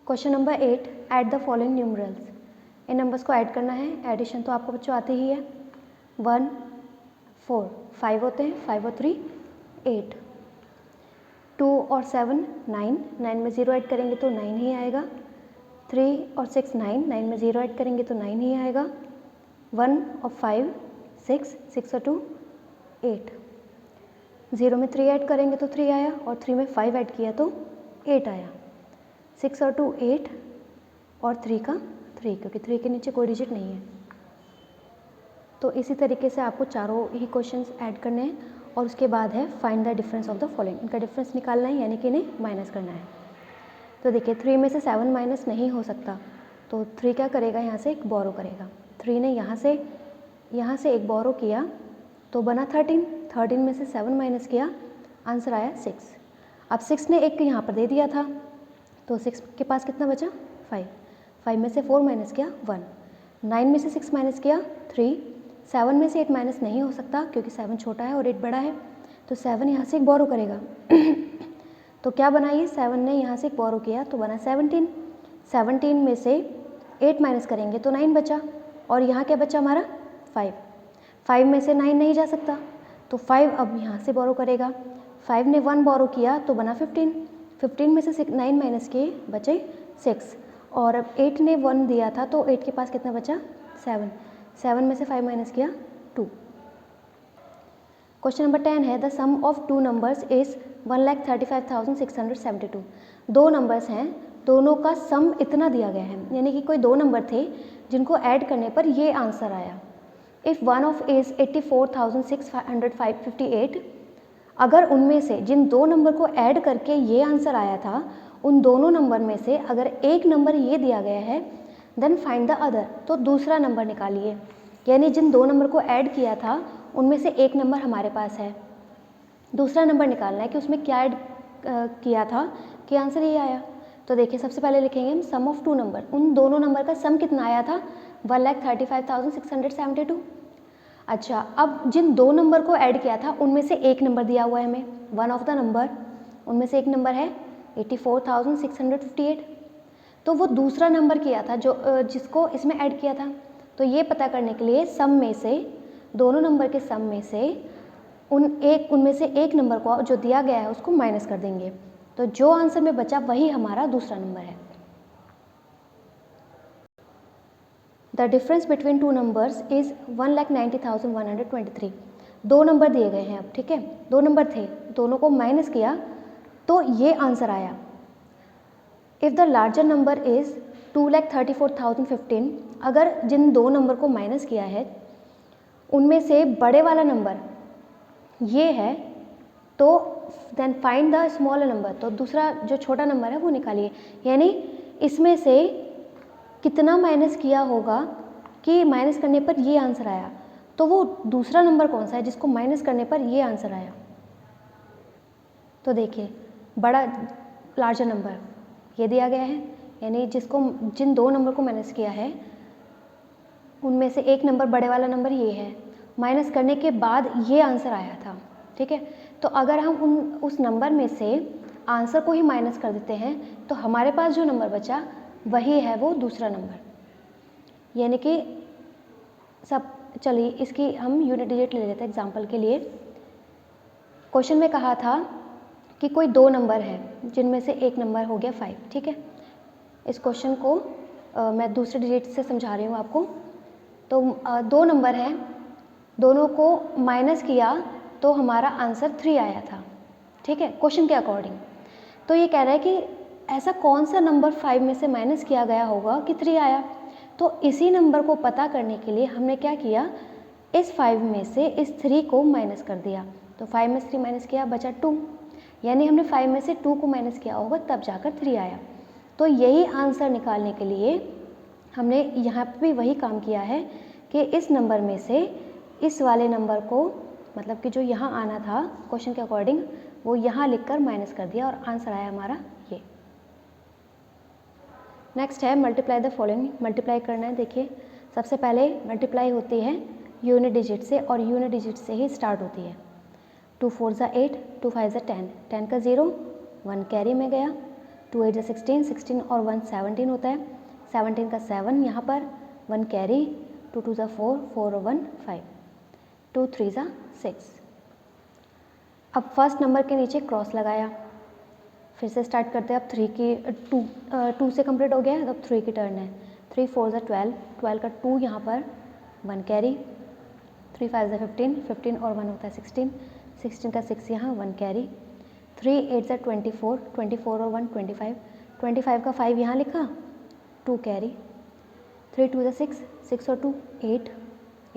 Question number 8, add the following numerals. In numbers को add करना है। एडिशन तो आपको बच्चों आती ही है। 1 4 5 होते हैं, 5 और 3 8, 2 और 7 9, 9 में 0 ऐड करेंगे तो 9 ही आएगा। 3 और 6 9, 9 में 0 ऐड करेंगे तो 9 ही आएगा। 1 और 5 6, 6 और 2 8, 0 में 3 ऐड करेंगे तो 3 आया और 3 में 5 ऐड किया तो 8 आया। 6 और 2 8 और 3 का 3, क्योंकि 3 के नीचे कोई डिजिट नहीं है। तो इसी तरीके से आपको चारों ही क्वेश्चंस ऐड करने हैं और उसके बाद है find the difference of the following. इनका डिफरेंस निकालना है, यानी कि इन्हें माइनस करना है। तो देखिए 3 में से 7 माइनस नहीं हो सकता, तो 3 क्या करेगा, यहाँ से एक बोरो करेगा। 3 ने यहाँ से एक बोरो किया तो बना 13। 13 में से 7 माइनस किया, आंसर आया 6। अब 6 ने एक यहाँ पर दे दिया था, तो 6 के पास कितना बचा 5। 5 में से 4 माइनस किया 1। 9 में से 6 माइनस किया 3। 7 में से 8 माइनस नहीं हो सकता, क्योंकि 7 छोटा है और 8 बड़ा है, तो 7 यहाँ से एक बोरो करेगा। तो क्या बना ये, 7 ने यहाँ से एक बोरो किया तो बना 17। 17 में से 8 माइनस करेंगे तो 9 बचा, और यहाँ क्या बचा हमारा 5। 5 में से 9 नहीं जा सकता, तो 5 अब यहाँ से बोरो करेगा। 5 ने 1 बोरो किया तो बना 15। 15 में से 9 माइनस किए बचे 6, और अब 8 ने 1 दिया था तो 8 के पास कितना बचा 7। 7 में से 5 माइनस किया 2। क्वेश्चन नंबर 10 है the sum of two numbers is 1,35,672। दो नंबर्स हैं, दोनों का सम इतना दिया गया है, यानी कि कोई दो नंबर थे जिनको ऐड करने पर ये आंसर आया। इफ़ वन ऑफ इज 84,658, अगर उनमें से जिन दो नंबर को ऐड करके ये आंसर आया था, उन दोनों नंबर में से अगर एक नंबर ये दिया गया है, देन फाइंड द अदर, तो दूसरा नंबर निकालिए। यानी जिन दो नंबर को ऐड किया था उनमें से एक नंबर हमारे पास है, दूसरा नंबर निकालना है कि उसमें क्या ऐड किया था कि आंसर ये आया। तो देखिए सबसे पहले लिखेंगे हम सम ऑफ टू नंबर, उन दोनों नंबर का सम कितना आया था 1,35,672। अच्छा, अब जिन दो नंबर को ऐड किया था उनमें से एक नंबर दिया हुआ है हमें, वन ऑफ द नंबर, उनमें से एक नंबर है 84,658, तो वो दूसरा नंबर किया था जो जिसको इसमें ऐड किया था। तो ये पता करने के लिए सम में से, दोनों नंबर के सम में से उनमें से एक नंबर को जो दिया गया है उसको माइनस कर देंगे, तो जो आंसर में बचा वही हमारा दूसरा नंबर है। The difference between two numbers is 1,90,123। दो नंबर दिए गए हैं अब, ठीक है, दो नंबर थे, दोनों को माइनस किया तो ये आंसर आया। If the larger number is 2,34,015, अगर जिन दो नंबर को माइनस किया है उनमें से बड़े वाला नंबर ये है, तो then find the smaller number, तो दूसरा जो छोटा नंबर है वो निकालिए। यानी इसमें से कितना माइनस किया होगा कि माइनस करने पर ये आंसर आया, तो वो दूसरा नंबर कौन सा है जिसको माइनस करने पर ये आंसर आया। तो देखिए बड़ा लार्जर नंबर ये दिया गया है, यानी जिन दो नंबर को माइनस किया है उनमें से एक नंबर बड़े वाला नंबर ये है, माइनस करने के बाद ये आंसर आया था, ठीक है। तो अगर हम उस नंबर में से आंसर को ही माइनस कर देते हैं तो हमारे पास जो नंबर बचा वही है वो दूसरा नंबर, यानी कि सब। चलिए इसकी हम यूनिट डिजिट ले लेते हैं एग्जाम्पल के लिए। क्वेश्चन में कहा था कि कोई दो नंबर है जिनमें से एक नंबर हो गया 5, ठीक है। इस क्वेश्चन को मैं दूसरे डिजिट से समझा रही हूँ आपको। तो दो नंबर हैं, दोनों को माइनस किया तो हमारा आंसर 3 आया था, ठीक है, क्वेश्चन के अकॉर्डिंग। तो ये कह रहा है कि ऐसा कौन सा नंबर 5 में से माइनस किया गया होगा कि 3 आया। तो इसी नंबर को पता करने के लिए हमने क्या किया, इस 5 में से इस 3 को माइनस कर दिया। तो 5 में से 3 माइनस किया बचा 2, यानी हमने 5 में से 2 को माइनस किया होगा तब जाकर 3 आया। तो यही आंसर निकालने के लिए हमने यहाँ पर भी वही काम किया है कि इस नंबर में से इस वाले नंबर को, मतलब कि जो यहाँ आना था क्वेश्चन के अकॉर्डिंग, वो यहाँ लिखकर माइनस कर दिया और आंसर आया हमारा ये। नेक्स्ट है मल्टीप्लाई द फॉलोइंग। मल्टीप्लाई करना है। देखिए सबसे पहले मल्टीप्लाई होती है यूनिट डिजिट से, और यूनिट डिजिट से ही स्टार्ट होती है। 2 4 ज़ा 8, 2 5 ज़ा 10, 10 का 0, 1 कैरी में गया, 2 8 16, 16 और 1 17 होता है, 17 का 7 यहाँ पर, 1 कैरी, 2 2 4, 4 और 1 5, 2 3 6। अब फर्स्ट नंबर के नीचे क्रॉस लगाया, फिर से स्टार्ट करते हैं। अब 3 की 2 से कंप्लीट हो गया है, अब 3 की टर्न है। 3 4 12, 12 का 2 यहाँ पर, 1 कैरी, 3 5 15, 15 और 1 होता है 16, 16 का 6 यहाँ, 1 कैरी, 3 8 24, 24 और 1 25, 25 का 5 यहाँ लिखा, 2 कैरी, 3 2 6, 6 और 2 8,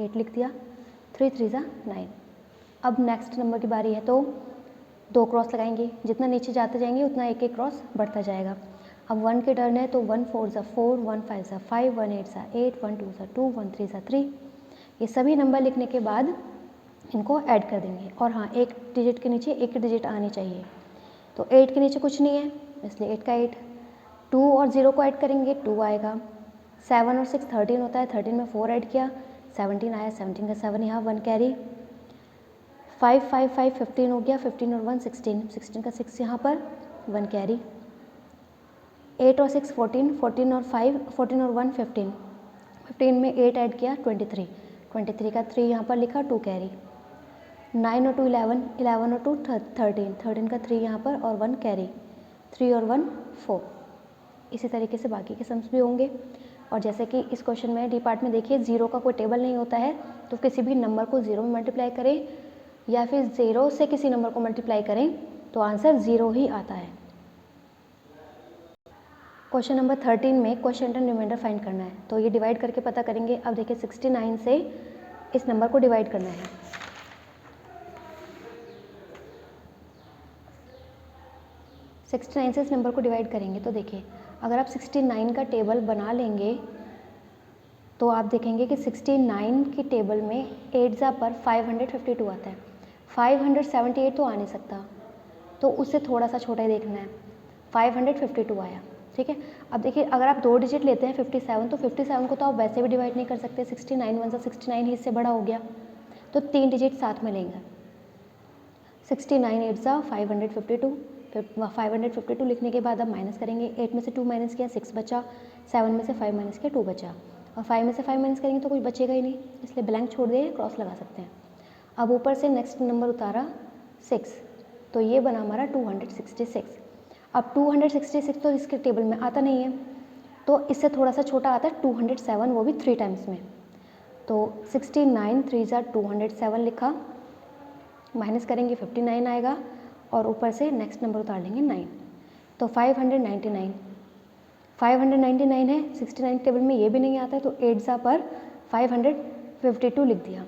8 लिख दिया, 3 3 9। अब नेक्स्ट नंबर की बारी है तो 2 क्रॉस लगाएंगे, जितना नीचे जाते जाएंगे उतना एक एक क्रॉस बढ़ता जाएगा। अब 1 की टर्न है तो 1 4 4, 1 5 5, 1 8 8, 1 2 2, 1 3 3। ये सभी नंबर लिखने के बाद इनको ऐड कर देंगे। और हाँ, एक डिजिट के नीचे एक डिजिट आनी चाहिए, तो 8 के नीचे कुछ नहीं है इसलिए 8 का 8, 2 और 0 को ऐड करेंगे 2 आएगा, 7 और 6 13 होता है, 13 में 4 ऐड किया 17 आया, 17 का 7 यहाँ, 1 कैरी, 5 5 5 15 हो गया, 15 और 1 16, 16 का 6 यहाँ पर, 1 कैरी, 8 और 6 14, 14 और 5 14 और 1 15, 15 में 8 ऐड किया 23, 23 का 3 यहाँ पर लिखा, 2 कैरी, 9 और 2 11, 11 और 2 13, 13 का 3 यहाँ पर और 1 कैरी, 3 और 1 4। इसी तरीके से बाकी के सम्स भी होंगे। और जैसे कि इस क्वेश्चन में डी पार्ट में देखिए, ज़ीरो का कोई टेबल नहीं होता है, तो किसी भी नंबर को ज़ीरो में मल्टीप्लाई करें या फिर 0 से किसी नंबर को मल्टीप्लाई करें तो आंसर 0 ही आता है। क्वेश्चन नंबर 13 में क्वोशिएंट एंड रिमाइंडर फाइंड करना है, तो ये डिवाइड करके पता करेंगे। अब देखिए 69 से इस नंबर को डिवाइड करना है। सिक्सटी नाइन से इस नंबर को डिवाइड करेंगे तो देखिए, अगर आप 69 का टेबल बना लेंगे तो आप देखेंगे कि 69 की टेबल में 8 जा पर 552 आता है, 578 तो आ नहीं सकता, तो उससे थोड़ा सा छोटा ही देखना है, 552 आया। ठीक है, अब देखिए अगर आप 2 डिजिट लेते हैं 57, तो 57 को तो आप वैसे भी डिवाइड नहीं कर सकते, 69 1 69 ही इससे बड़ा हो गया, तो 3 डिजिट साथ में लेंगे, 69 8 552, 552 लिखने के बाद अब माइनस करेंगे, 8 में से 2 माइनस किया 6 बचा, 7 में से 5 माइनस किया 2 बचा, और 5 में से 5 माइनस करेंगे तो कुछ बचेगा ही नहीं, इसलिए ब्लैंक छोड़ दिए, क्रॉस लगा सकते हैं। अब ऊपर से नेक्स्ट नंबर उतारा 6, तो ये बना हमारा 266। अब 266 तो इसके टेबल में आता नहीं है, तो इससे थोड़ा सा छोटा आता है 207, वो भी 3 टाइम्स में, तो 69 3 जा 207 लिखा, माइनस करेंगे 59 आएगा, और ऊपर से नेक्स्ट नंबर उतार लेंगे 9, तो 599 है। 69 टेबल में ये भी नहीं आता है, तो 8 जा पर 552 लिख दिया।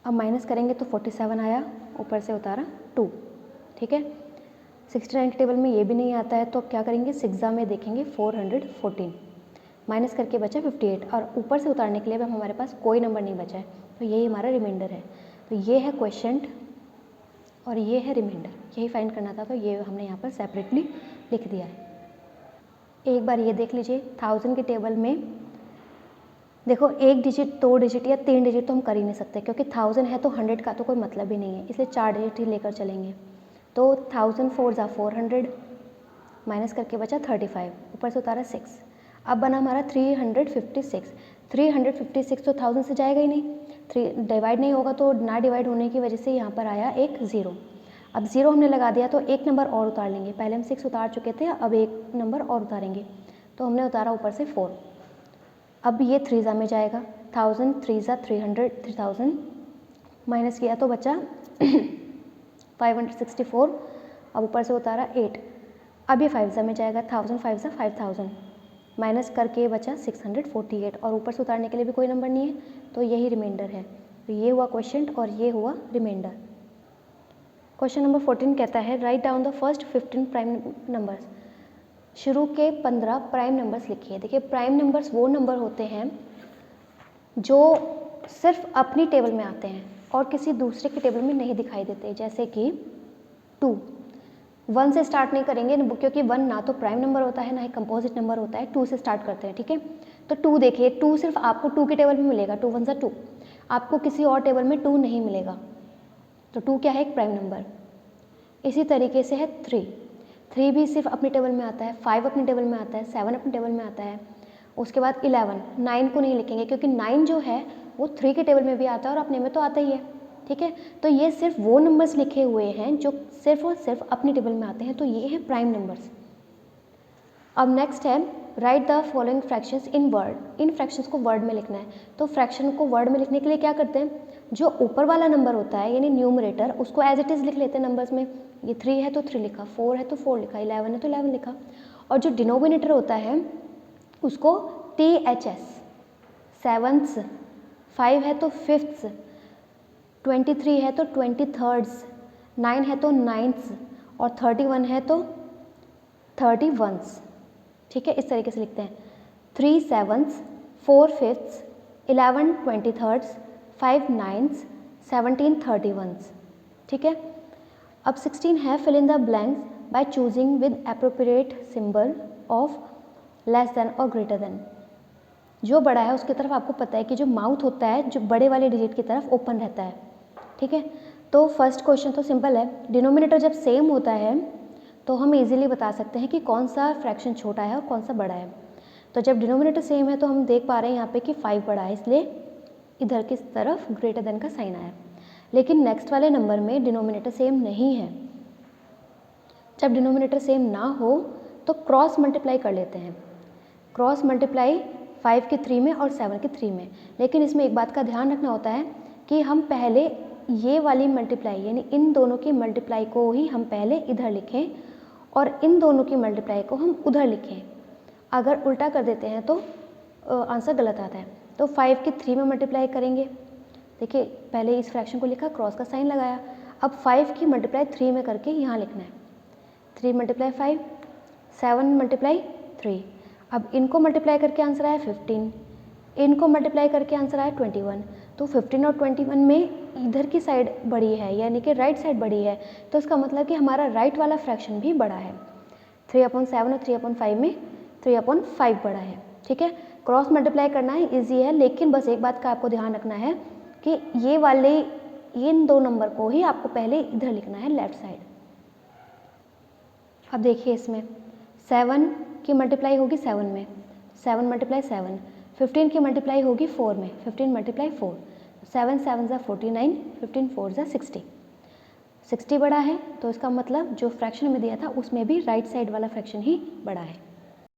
अब माइनस करेंगे तो 47 आया, ऊपर से उतारा 2। ठीक है, 69 के टेबल में ये भी नहीं आता है, तो अब क्या करेंगे, 6 में देखेंगे 414, माइनस करके बचा 58, और ऊपर से उतारने के लिए अब हमारे पास कोई नंबर नहीं बचा है, तो यही हमारा रिमाइंडर है। तो ये है क्वोशिएंट और ये है रिमाइंडर, यही फाइंड करना था, तो ये हमने यहाँ पर सेपरेटली लिख दिया है। एक बार ये देख लीजिए, 1000 के टेबल में देखो 1 डिजिट 2 डिजिट या 3 डिजिट तो हम कर ही नहीं सकते, क्योंकि 1000 है तो 100 का तो कोई मतलब ही नहीं है, इसलिए 4 डिजिट ही लेकर चलेंगे। तो 1000 4 जा 400, माइनस करके बचा 35, ऊपर से उतारा 6, अब बना हमारा 356। 356 तो 1000 से जाएगा ही नहीं, 3 डिवाइड नहीं होगा, तो ना डिवाइड होने की वजह से यहाँ पर आया एक 0। अब 0 हमने लगा दिया, तो एक नंबर और उतार लेंगे, पहले हम 6 उतार चुके थे, अब एक नंबर और उतारेंगे, तो हमने उतारा ऊपर से 4। अब ये 3 जा में जाएगा, 1000 3 जा 300, 3000 माइनस किया तो बचा 564, अब ऊपर से उतारा 8। अब ये 5 जा में जाएगा, 1000 5 जा 5000 माइनस करके बचा 648, और ऊपर से उतारने के लिए भी कोई नंबर नहीं है, तो यही रिमाइंडर है। तो ये हुआ क्वोशिएंट और ये हुआ रिमाइंडर। क्वेश्चन नंबर 14 कहता है, write down the first 15 prime numbers. शुरू के 15 प्राइम नंबर्स लिखिए। देखिए, प्राइम नंबर्स वो नंबर होते हैं जो सिर्फ अपनी टेबल में आते हैं और किसी दूसरे के टेबल में नहीं दिखाई देते, जैसे कि 2। 1 से स्टार्ट नहीं करेंगे, क्योंकि 1 ना तो प्राइम नंबर होता है ना ही कंपोजिट नंबर होता है। 2 से स्टार्ट करते हैं, ठीक है। तो 2 देखिए, 2 सिर्फ आपको 2 के टेबल में मिलेगा, 2 1 2, आपको किसी और टेबल में 2 नहीं मिलेगा, तो 2 क्या है, एक प्राइम नंबर। इसी तरीके से है 3, 3 भी सिर्फ अपनी टेबल में आता है, 5 अपनी टेबल में आता है, 7 अपनी टेबल में आता है। उसके बाद 11, 9 को नहीं लिखेंगे क्योंकि 9 जो है वो 3 के टेबल में भी आता है और अपने में तो आता ही है, ठीक है। तो ये सिर्फ वो नंबर्स लिखे हुए हैं जो सिर्फ और सिर्फ अपनी टेबल में आते हैं, तो ये है प्राइम नंबर्स। अब नेक्स्ट है right the following fractions in word. In fractions को वर्ड में लिखना है। तो फ्रैक्शन को वर्ड में लिखने के लिए क्या करते हैं, जो ऊपर वाला नंबर होता है यानी न्यूमरेटर, उसको एज इट इज़ लिख लेते हैं नंबर्स में। ये 3 है तो 3 लिखा, 4 है तो 4 लिखा, 11 है तो 11 लिखा। और जो डिनोमिनेटर होता है उसको THS, सेवन्थ्स, 5 है तो फिफ्थ्स, 23 है तो 23rds, 9 है तो नाइन्थ्स और 31 है तो 31s, ठीक है। इस तरीके से लिखते हैं 3 7ths, 4 5ths, 11 23rds, 5 9ths, 17 31s, ठीक है। अब 16 है fill in the blanks by choosing with appropriate symbol of less than और ग्रेटर देन। जो बड़ा है उसकी तरफ आपको पता है कि जो माउथ होता है जो बड़े वाले डिजिट की तरफ ओपन रहता है, ठीक है। तो फर्स्ट क्वेश्चन तो सिंपल है, डिनोमिनेटर जब सेम होता है तो हम इजीली बता सकते हैं कि कौन सा फ्रैक्शन छोटा है और कौन सा बड़ा है। तो जब डिनोमिनेटर सेम है तो हम देख पा रहे हैं यहाँ पे कि 5 बड़ा है, इसलिए इधर की तरफ ग्रेटर देन का साइन आया। लेकिन नेक्स्ट वाले नंबर में डिनोमिनेटर सेम नहीं है। जब डिनोमिनेटर सेम ना हो तो क्रॉस मल्टीप्लाई कर लेते हैं। क्रॉस मल्टीप्लाई 5 के 3 में और 7 के 3 में। लेकिन इसमें एक बात का ध्यान रखना होता है कि हम पहले ये वाली मल्टीप्लाई यानी इन दोनों की मल्टीप्लाई को ही हम पहले इधर लिखें और इन दोनों की मल्टीप्लाई को हम उधर लिखें। अगर उल्टा कर देते हैं तो आंसर गलत आता है। तो 5 के 3 में मल्टीप्लाई करेंगे, देखिए पहले इस फ्रैक्शन को लिखा, क्रॉस का साइन लगाया। अब 5 की मल्टीप्लाई 3 में करके यहाँ लिखना है, 3 मल्टीप्लाई 5, 7 मल्टीप्लाई 3। अब इनको मल्टीप्लाई करके आंसर आया 15, इनको मल्टीप्लाई करके आंसर आया 21। तो 15 और 21 में इधर की साइड बड़ी है यानी कि राइट साइड बड़ी है, तो इसका मतलब कि हमारा राइट वाला फ्रैक्शन भी बड़ा है। 3/7 और 3/5 में 3/5 बड़ा है, ठीक है। क्रॉस मल्टीप्लाई करना है, ईजी है, लेकिन बस एक बात का आपको ध्यान रखना है कि ये वाले इन दो नंबर को ही आपको पहले इधर लिखना है लेफ्ट साइड। अब देखिए इसमें 7 की मल्टीप्लाई होगी 7 में, 7 मल्टीप्लाई 7, 15 की मल्टीप्लाई होगी 4 में, 15 मल्टीप्लाई 4, 7 7 ज़ा 49, 15 4 ज़ा 60। 60 बड़ा है तो इसका मतलब जो फ्रैक्शन में दिया था उसमें भी राइट साइड वाला फ्रैक्शन ही बड़ा है।